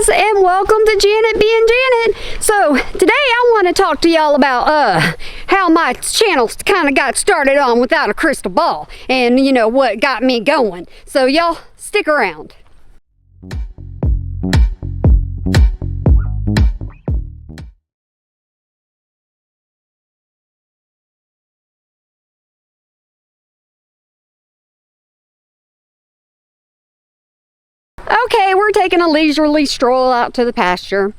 guys, and welcome to Janet being Janet. So today I want to talk to y'all about how my channel kind of got started on without a crystal ball, and you know what got me going. So y'all stick around. Okay, we're taking a leisurely stroll out to the pasture,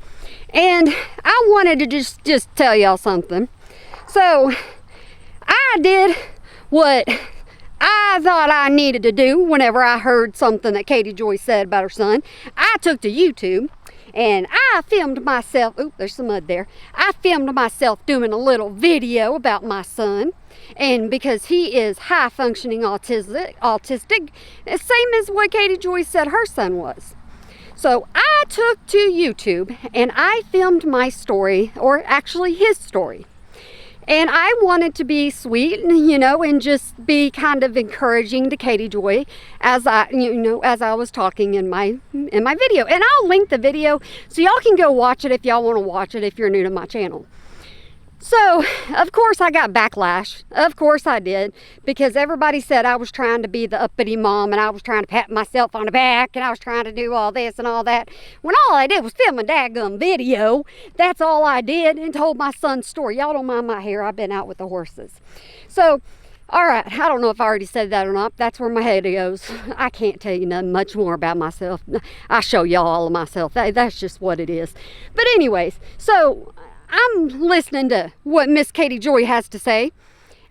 and I wanted to just tell y'all something. So I did what I thought I needed to do whenever I heard something that Katie Joy said about her son. I took to YouTube and I filmed myself. Oop, there's some mud there. I filmed myself doing a little video about my son. And because he is high functioning autistic, same as what Katie Joy said her son was. So I took to YouTube and I filmed my story, or actually his story. And I wanted to be sweet, you know, and just be kind of encouraging to Katie Joy as I was talking in my video. And I'll link the video so y'all can go watch it if y'all want to watch it if you're new to my channel. So, of course, I got backlash. Of course I did, because everybody said I was trying to be the uppity mom and I was trying to pat myself on the back and I was trying to do all this and all that, when all I did was film a daggum video. That's all I did, and told my son's story. Y'all don't mind my hair. I've been out with the horses. So, all right, I don't know if I already said that or not. That's where my head goes. I can't tell you nothing much more about myself. I show y'all all of myself. That's just what it is. But anyways, so I'm listening to what Miss Katie Joy has to say,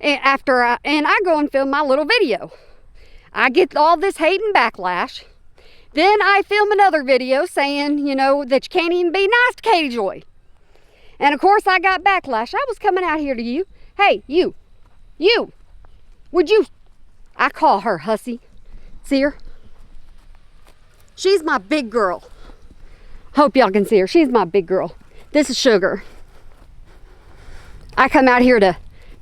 and I go and film my little video. I get all this hate and backlash. Then I film another video saying, you know, that you can't even be nice to Katie Joy. And of course I got backlash. I was coming out here to you. Hey, you, would you, I call her hussy. See her? She's my big girl. Hope y'all can see her. She's my big girl. This is Sugar. I come out here to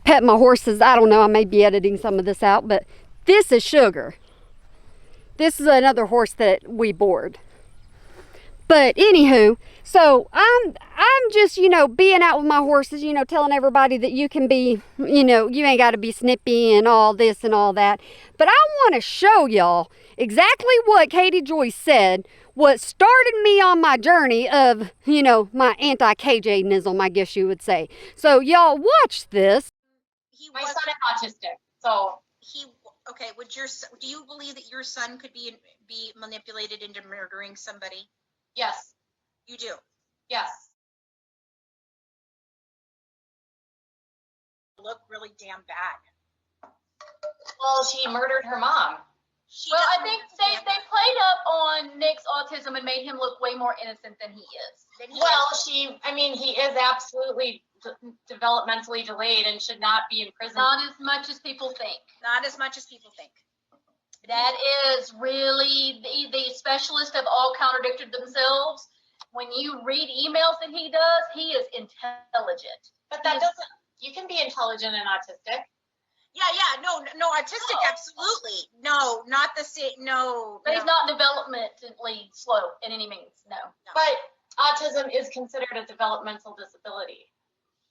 pet my horses. I don't know, I may be editing some of this out, but this is Sugar. This is another horse that we board. But anywho, so I'm just, you know, being out with my horses, you know, telling everybody that you can be, you know, you ain't got to be snippy and all this and all that. But I want to show y'all exactly what Katie Joy said, what started me on my journey of, you know, my anti-KJ-nism, I guess you would say. So y'all watch this. My son is autistic, so okay. Do you believe that your son could be manipulated into murdering somebody? yes, You do. yes. Look really damn bad. Well, she murdered her mom. Well, I think they played up on Nick's autism and made him look way more innocent than he is. He is absolutely developmentally delayed and should not be in prison. Not as much as people think. Not as much as people think. That is really the specialist have all contradicted themselves. When you read emails that he does, he is intelligent. But that doesn't, you can be intelligent and autistic. Yeah, no, autistic, absolutely. No, not the same, no. But he's not developmentally slow in any means, no. But autism is considered a developmental disability.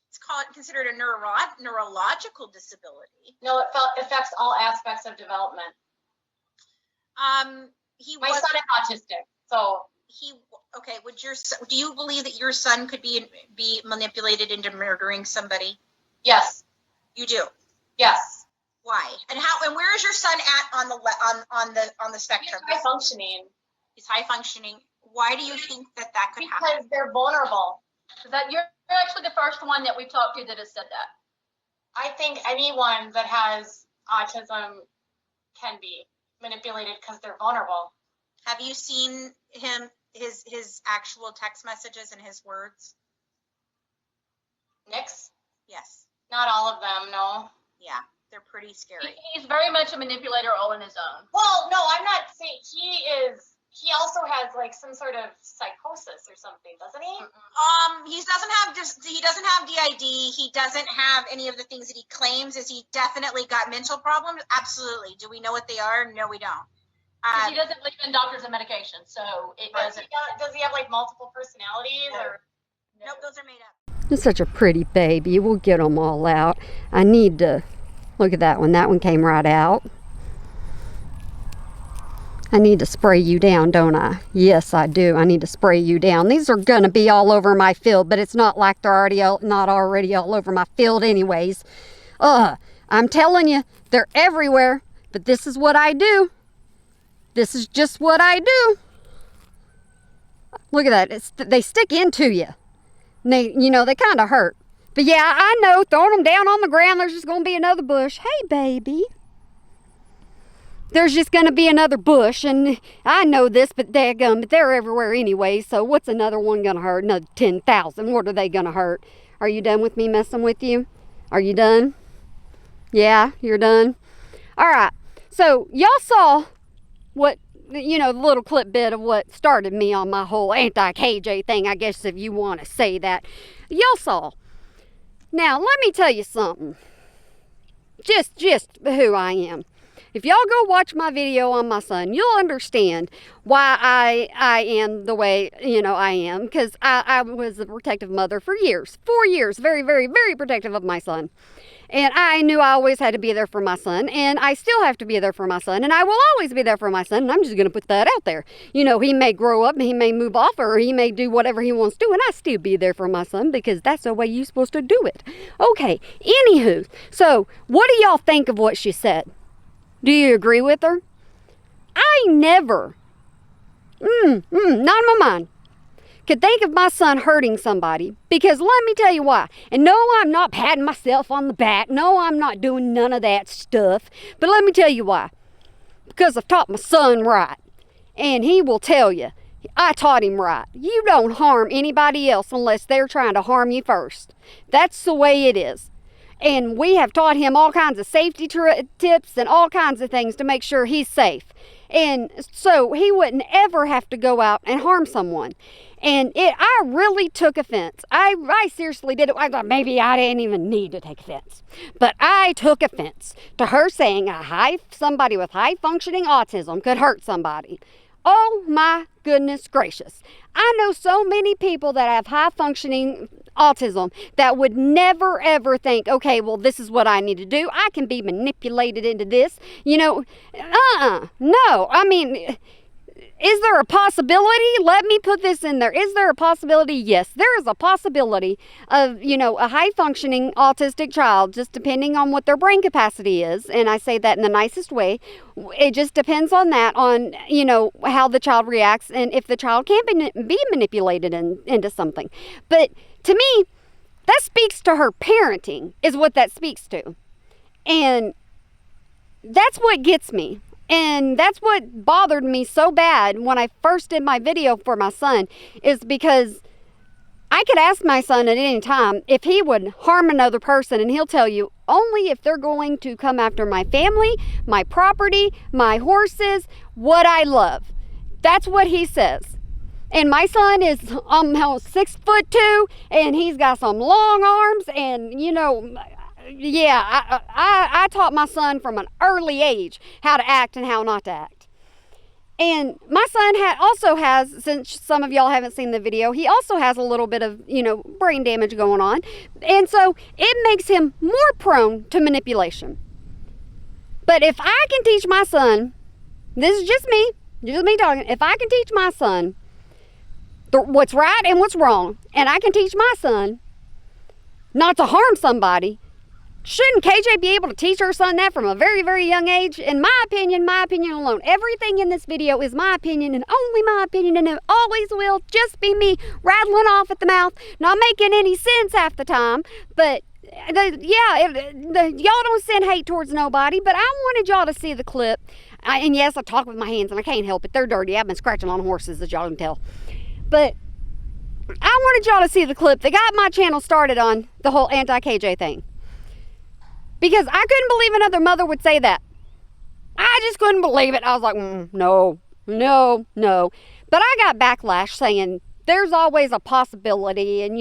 It's considered a neurological disability. No, it affects all aspects of development. My son is autistic, so okay. Do you believe that your son could be manipulated into murdering somebody? yes, You do. yes. Why? And where is your son at on the spectrum? He's high functioning. He's high functioning. Why do you think that could happen? Because they're vulnerable. That you're actually the first one that we've talked to that has said that. I think anyone that has autism can be manipulated because they're vulnerable. Have you seen his actual text messages and his words? Nick's? Yes. Not all of them, no. Yeah, they're pretty scary. He's very much a manipulator all on his own. Well, no, I'm not saying he also has like some sort of psychosis or something, doesn't he? He doesn't have DID. He doesn't have any of the things that he claims. Is he definitely got mental problems? Absolutely. Do we know what they are? No, we don't. Because he doesn't believe in doctors and medication, so it doesn't. Does he have like multiple personalities or? Nope, those are made up. He's such a pretty baby. We'll get them all out. I need to look at that one. That one came right out. I need to spray you down, don't I? Yes, I do. I need to spray you down. These are going to be all over my field, but it's not like they're not already all over my field anyways. I'm telling you, they're everywhere, but this is what I do. This is just what I do. Look at that. They stick into you. And they kind of hurt. But yeah, I know, throwing them down on the ground, there's just going to be another bush. Hey, baby. There's just going to be another bush, and I know this, but they're everywhere anyway, so what's another one going to hurt? Another 10,000. What are they going to hurt? Are you done with me messing with you? Are you done? Yeah, you're done? All right. So y'all saw what, the little clip bit of what started me on my whole anti-KJ thing, I guess, if you want to say that. Y'all saw. Now, let me tell you something. Just who I am. If y'all go watch my video on my son, you'll understand why I am the way, I am. Because I was a protective mother for years. 4 years. Very, very, very protective of my son. And I knew I always had to be there for my son. And I still have to be there for my son. And I will always be there for my son. And I'm just going to put that out there. He may grow up and he may move off, or he may do whatever he wants to. And I still be there for my son, because that's the way you're supposed to do it. Okay. Anywho. So what do y'all think of what she said? Do you agree with her? I never, not in my mind, could think of my son hurting somebody, because let me tell you why. And no, I'm not patting myself on the back. No, I'm not doing none of that stuff. But let me tell you why. Because I've taught my son right. And he will tell you, I taught him right. You don't harm anybody else unless they're trying to harm you first. That's the way it is. And we have taught him all kinds of safety tips and all kinds of things to make sure he's safe. And so he wouldn't ever have to go out and harm someone. And I really took offense. I seriously did it. I thought maybe I didn't even need to take offense. But I took offense to her saying somebody with high functioning autism could hurt somebody. Oh my goodness gracious. I know so many people that have high functioning autism that would never ever think, okay, well, this is what I need to do. I can be manipulated into this. No. I mean, is there a possibility? Let me put this in there. Is there a possibility? Yes, there is a possibility of, a high-functioning autistic child, just depending on what their brain capacity is. And I say that in the nicest way. It just depends on that, on, how the child reacts and if the child can be manipulated into something. But to me, that speaks to her parenting, is what that speaks to. And that's what gets me. And that's what bothered me so bad when I first did my video for my son, is because I could ask my son at any time if he would harm another person, and he'll tell you only if they're going to come after my family, my property, my horses, what I love. That's what he says. And my son is 6'2", and he's got some long arms, and I taught my son from an early age how to act and how not to act. And my son also has, since some of y'all haven't seen the video, he also has a little bit of, brain damage going on. And so it makes him more prone to manipulation. But if I can teach my son, this is just me talking, if I can teach my son what's right and what's wrong, and I can teach my son not to harm somebody, shouldn't KJ be able to teach her son that from a very, very young age? In my opinion alone. Everything in this video is my opinion and only my opinion, and it always will just be me rattling off at the mouth, not making any sense half the time. But y'all don't send hate towards nobody, but I wanted y'all to see the clip. And yes, I talk with my hands and I can't help it. They're dirty. I've been scratching on horses, as y'all can tell. But I wanted y'all to see the clip that got my channel started on the whole anti-KJ thing. Because I couldn't believe another mother would say that. I just couldn't believe it. I was like, no. But I got backlash saying there's always a possibility. And,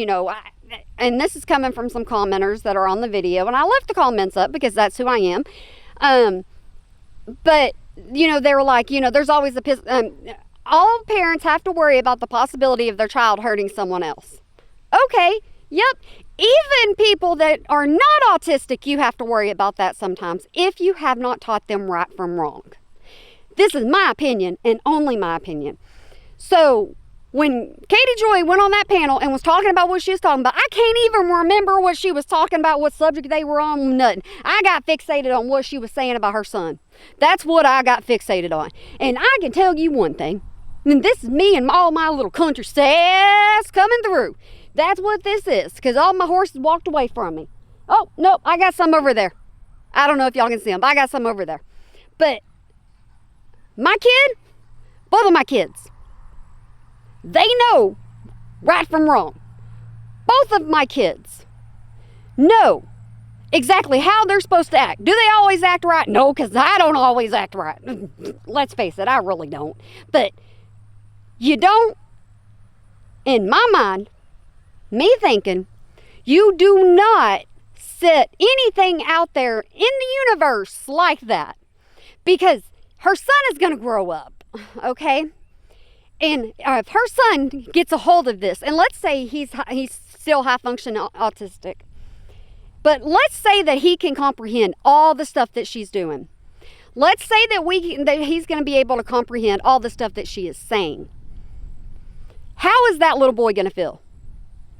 and this is coming from some commenters that are on the video. And I left the comments up because that's who I am. But they were like, there's always all parents have to worry about the possibility of their child hurting someone else. Okay, yep. Even people that are not autistic, you have to worry about that sometimes if you have not taught them right from wrong. This is my opinion and only my opinion. So when Katie Joy went on that panel and was talking about what she was talking about, I can't even remember what she was talking about, what subject they were on, nothing. I got fixated on what she was saying about her son. That's what I got fixated on. And I can tell you one thing, and this is me and all my little country sass coming through. That's what this is, because all my horses walked away from me. Oh, no, I got some over there. I don't know if y'all can see them, but I got some over there. But my kid, both of my kids, they know right from wrong. Both of my kids know exactly how they're supposed to act. Do they always act right? No, because I don't always act right. Let's face it, I really don't. But you don't, in my mind, me thinking, you do not set anything out there in the universe like that. Because her son is going to grow up, okay? And if her son gets a hold of this, and let's say he's still high function autistic, but let's say that he can comprehend all the stuff that she's doing. Let's say that he's going to be able to comprehend all the stuff that she is saying. How is that little boy going to feel?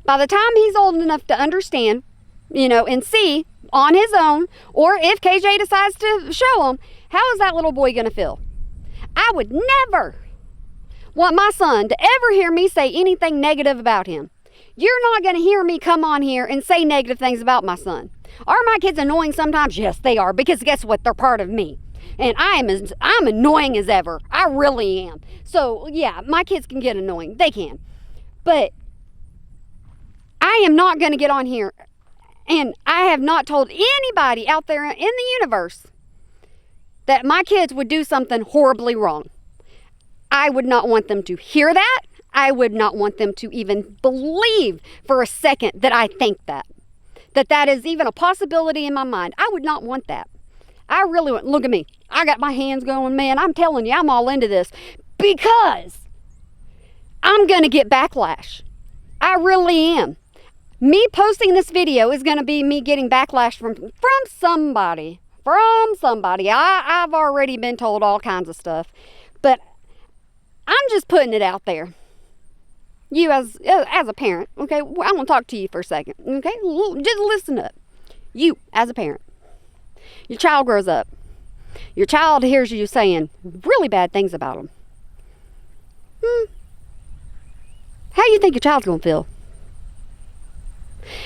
By the time he's old enough to understand, and see on his own, or if KJ decides to show him, how is that little boy going to feel? I would never want my son to ever hear me say anything negative about him. You're not going to hear me come on here and say negative things about my son. Are my kids annoying sometimes? Yes, they are, because guess what? They're part of me. And I'm annoying as ever. I really am. So, yeah, my kids can get annoying. They can. But I am not going to get on here, and I have not told anybody out there in the universe that my kids would do something horribly wrong. I would not want them to hear that. I would not want them to even believe for a second that I think that is even a possibility in my mind. I would not want that. I really want, look at me. I got my hands going, man. I'm telling you, I'm all into this because I'm going to get backlash. I really am. Me posting this video is going to be me getting backlash from somebody. I've already been told all kinds of stuff, but I'm just putting it out there. You as a parent, okay? I want to talk to you for a second, okay? Just listen up. You as a parent, your child grows up. Your child hears you saying really bad things about them. How do you think your child's going to feel?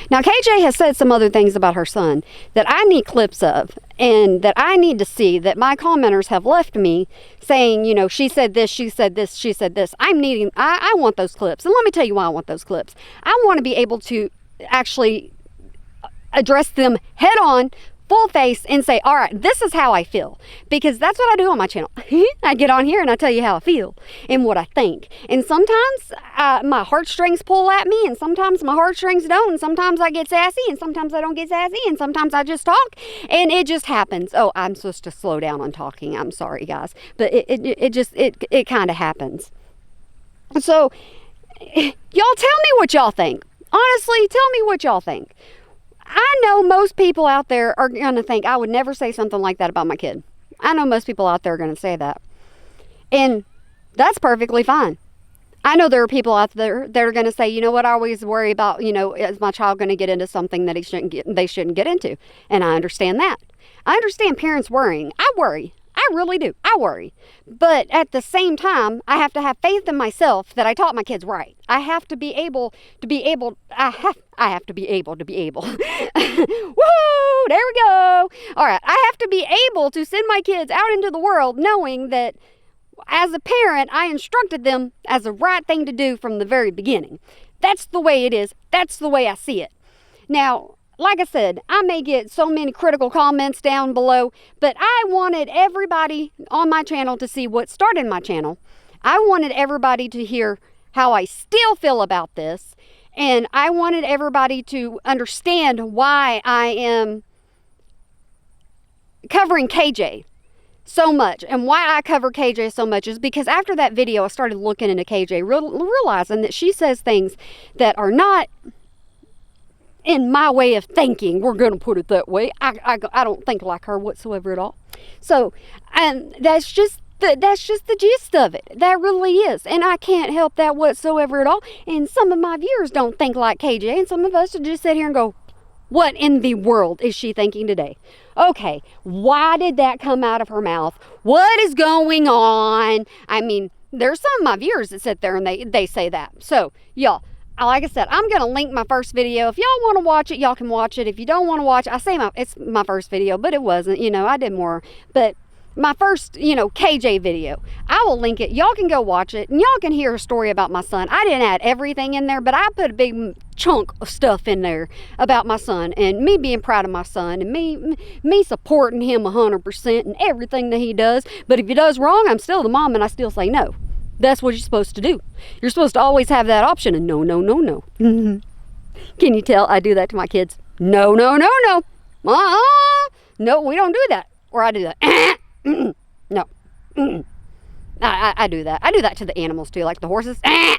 Now, KJ has said some other things about her son that I need clips of and that I need to see, that my commenters have left me saying, she said this, she said this, she said this. I want those clips. And let me tell you why I want those clips. I want to be able to actually address them head on, full face, and say, all right, this is how I feel. Because that's what I do on my channel. I get on here and I tell you how I feel and what I think. And sometimes my heartstrings pull at me, and sometimes my heartstrings don't, and sometimes I get sassy, and sometimes I don't get sassy, and sometimes I just talk, and it just happens. Oh, I'm supposed to slow down on talking. I'm sorry, guys. But it kind of happens. So, y'all tell me what y'all think. Honestly, tell me what y'all think. I know most people out there are going to think I would never say something like that about my kid. I know most people out there are going to say that. And that's perfectly fine. I know there are people out there that are going to say, you know what, I always worry about, is my child going to get into something that they shouldn't get into? And I understand that. I understand parents worrying. I worry. I really do. I worry. But at the same time, I have to have faith in myself that I taught my kids right. I have to be able to be able. I have to be able to be able. Woo! There we go. All right. I have to be able to send my kids out into the world knowing that as a parent, I instructed them as the right thing to do from the very beginning. That's the way it is. That's the way I see it. Now, like I said, I may get so many critical comments down below, but I wanted everybody on my channel to see what started my channel. I wanted everybody to hear how I still feel about this, and I wanted everybody to understand why I am covering KJ. so much, and why I cover KJ so much, is because after that video, I started looking into KJ, realizing that she says things that are not in my way of thinking. We're going to put it that way. I don't think like her whatsoever at all. So, and that's just the gist of it. That really is. And I can't help that whatsoever at all. And some of my viewers don't think like KJ, and some of us will just sit here and go, what in the world is she thinking today? Okay, why did that come out of her mouth? What is going on? I mean, there's some of my viewers that sit there and they say that. So, y'all, like I said, I'm going to link my first video. If y'all want to watch it, y'all can watch it. If you don't want to watch it, I say it's my first video, but it wasn't. You know, I did more. But my first, you know, KJ video, I will link it. Y'all can go watch it, and y'all can hear a story about my son. I didn't add everything in there, but I put a big chunk of stuff in there about my son, and me being proud of my son, and me supporting him 100% and everything that he does. But if he does wrong, I'm still the mom, and I still say no. That's what you're supposed to do. You're supposed to always have that option, and no, no, no, no. Can you tell I do that to my kids? No, no, no, no. No, we don't do that. Or I do that. No. I do that. I do that to the animals too, like the horses. I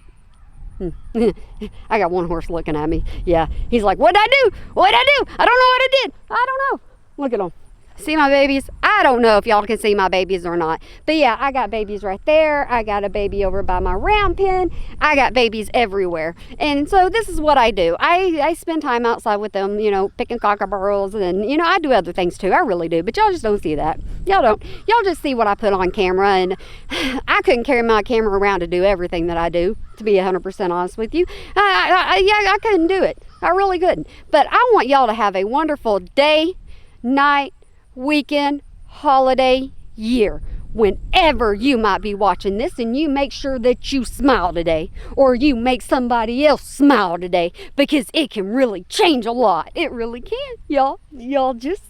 got one horse looking at me. Yeah, he's like, what'd I do? What'd I do? I don't know what I did. I don't know. Look at him. See my babies? I don't know if y'all can see my babies or not. But yeah, I got babies right there. I got a baby over by my round pen. I got babies everywhere. And so this is what I do. I spend time outside with them, you know, picking cockaburls. And, you know, I do other things too. I really do. But y'all just don't see that. Y'all don't. Y'all just see what I put on camera. And I couldn't carry my camera around to do everything that I do, to be 100% honest with you. I couldn't do it. I really couldn't. But I want y'all to have a wonderful day, night, weekend, holiday, year, whenever you might be watching this, and you make sure that you smile today, or you make somebody else smile today, because it can really change a lot. It really can, y'all just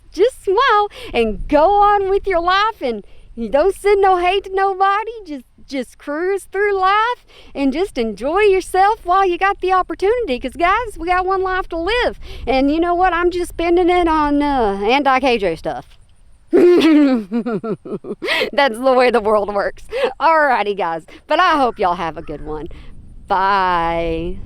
smile and go on with your life, and you don't send no hate to nobody. Just cruise through life and just enjoy yourself while you got the opportunity, because guys, we got one life to live. And you know what, I'm just spending it on anti-KJ stuff. That's the way the world works. Alrighty guys, but I hope y'all have a good one. Bye.